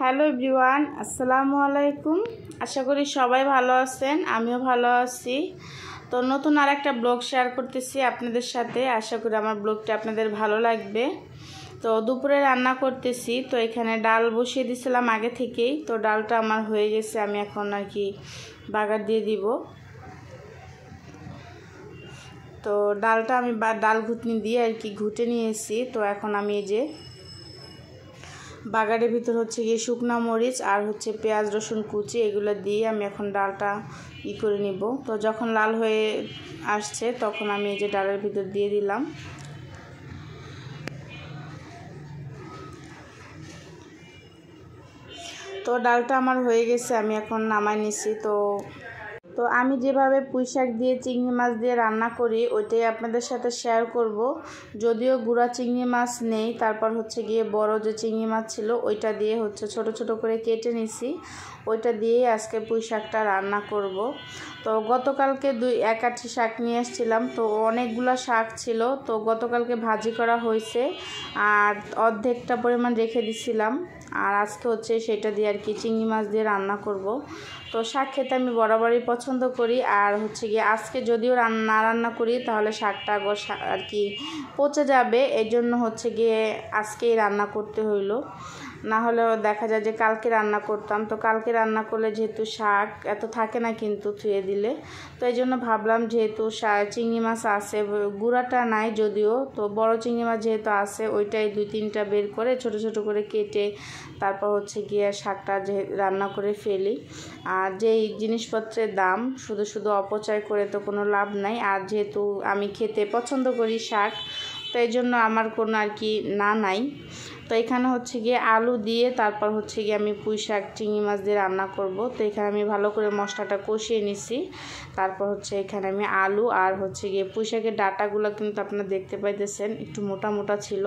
Hello everyone, আসসালামু আলাইকুম। আশা করি সবাই ভালো আছেন, আমিও ভালো আছি। তো নতুন আর একটা ব্লগ শেয়ার করতেছি আপনাদের সাথে। আশা করি আমার ব্লগটা আপনাদের ভালো লাগবে। তো দুপুরে রান্না করতেছি। তো এখানে ডাল বসিয়ে দিয়েছিলাম আগে থেকেই। তো ডালটা আমার হয়ে গেছে, আমি এখন আর কি বাগার দিয়ে দিব। তো ডালটা আমি ডাল ঘুটনি দিয়ে আর কি ঘুটে নিয়েছি। তো এখন আমি এই যে বাগারের ভিতর হচ্ছে গিয়ে শুকনা মরিচ আর হচ্ছে পেঁয়াজ রসুন কুচি এগুলো দিয়ে আমি এখন ডালটা করে নিব। তো যখন লাল হয়ে আসছে তখন আমি এই যে ডালের ভিতর দিয়ে দিলাম। তো ডালটা আমার হয়ে গেছে, আমি এখন নামাই নিছি। তো আমি যেভাবে পুঁইশাক দিয়ে চিংড়ি মাছ দিয়ে রান্না করি ওইটাই আপনাদের সাথে শেয়ার করব। যদিও গুঁড়া চিংড়ি মাছ নেই, তারপর হচ্ছে গিয়ে বড় যে চিংড়ি মাছ ছিল ওইটা দিয়ে হচ্ছে ছোট ছোট করে কেটে নিছি, ওইটা দিয়েই আজকে পুঁইশাকটা রান্না করব। তো গতকালকে এক আঁটি শাক নিয়ে এসেছিলাম, তো অনেকগুলো শাক ছিল। তো গতকালকে ভাজি করা হয়েছে আর অর্ধেকটা পরিমাণ রেখে দিছিলাম, আর আজকে হচ্ছে সেটা দিয়ে আর কি চিংড়ি মাছ দিয়ে রান্না করব। তো শাক খেতে আমি বরাবরই পছন্দ করি, আর হচ্ছে গিয়ে আজকে যদিও রান্না করি তাহলে শাকটা আর কি পচে যাবে, এই জন্য হচ্ছে গিয়ে আজকেই রান্না করতে হইলো। না হলেও দেখা যায় যে কালকে রান্না করতাম। তো কালকে রান্না করলে যেহেতু শাক এত থাকে না কিন্তু ধুয়ে দিলে, তো এই জন্য ভাবলাম যেহেতু চিংড়ি মাছ আছে, গুঁড়াটা নাই যদিও, তো বড় চিংড়ি মাছ যেহেতু আছে ওইটাই 2-3টা বের করে ছোট ছোট করে কেটে তারপর হচ্ছে গিয়ে শাকটা রান্না করে ফেলি। আর যেই জিনিসপত্রের দাম, শুধু শুধু অপচয় করে তো কোনো লাভ নাই। আর যেহেতু আমি খেতে পছন্দ করি শাক, তো এই জন্য আমার কোনো আর কি নাই। তো এখানে হচ্ছে গিয়ে আলু দিয়ে তারপর হচ্ছে গিয়ে আমি পুঁইশাক চিংড়ি মাছ দিয়ে রান্না করব। তো এখানে আমি ভালো করে মশলাটা কষিয়ে নিছি। তারপর হচ্ছে এখানে আমি আলু আর হচ্ছে গিয়ে পুঁইশাকের ডাঁটাগুলো কিন্তু আপনারা দেখতে পাইতেছেন একটু মোটা মোটা ছিল।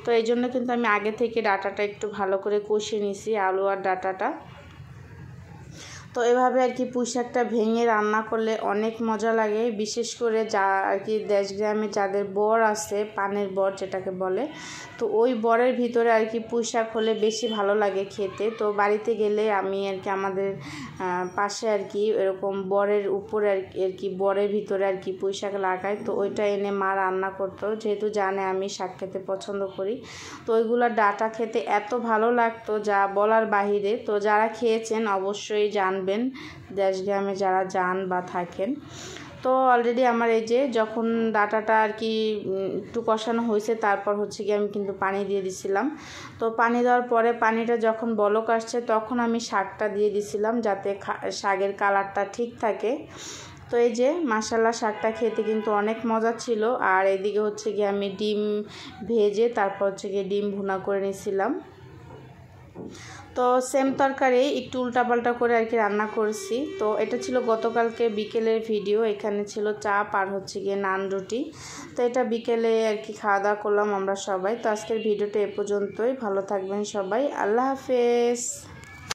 তো এই জন্য কিন্তু আমি আগে থেকে ডাঁটাটা একটু ভালো করে কষিয়ে নিছি, আলু আর ডাঁটাটা। তো এভাবে আর কি পুঁইশাকটা ভেঙে রান্না করলে অনেক মজা লাগে, বিশেষ করে যা আর কি দেশ গ্রামে যাদের বর আছে, পানের বর যেটাকে বলে, তো ওই বরের ভিতরে আর কি পুঁইশাক হলে বেশি ভালো লাগে খেতে। তো বাড়িতে গেলে আমি আর কি আমাদের পাশে আর কি এরকম বরের উপরে আর কি বরের ভিতরে আর কি পুঁইশাক লাগায়, তো ওইটা এনে মা রান্না করতো, যেহেতু জানে আমি শাক খেতে পছন্দ করি। তো ওইগুলো ডাঁটা খেতে এত ভালো লাগতো যা বলার বাহিরে। তো যারা খেয়েছেন অবশ্যই জানবেন, দেশ গ্রামে যারা যান বা থাকেন। তো অলরেডি আমার এই যে যখন ডাঁটাটা আর কি একটু কষানো হয়েছে তারপর হচ্ছে কি আমি কিন্তু পানি দিয়ে দিছিলাম। তো পানি দেওয়ার পরে পানিটা যখন বলক আসছে তখন আমি শাকটা দিয়ে দিছিলাম, যাতে শাকের কালারটা ঠিক থাকে। তো এই যে মাশাআল্লাহ শাকটা খেতে কিন্তু অনেক মজা ছিল। আর এদিকে হচ্ছে গিয়ে আমি ডিম ভেজে তারপর হচ্ছে গিয়ে ডিম ভুনা করে নিয়েছিলাম। তো সেম তরকারি একটু উল্টাপাল্টা করে আর কি রান্না করছি। তো এটা ছিল গতকালকে বিকেলের ভিডিও। এখানে ছিল চাপ আর হচ্ছে গিয়ে নান রুটি। তো এটা বিকেলে আর কি খাওয়া দাওয়া করলাম আমরা সবাই। তো আজকের ভিডিওটা এ পর্যন্তই। ভালো থাকবেন সবাই, আল্লাহ হাফেজ।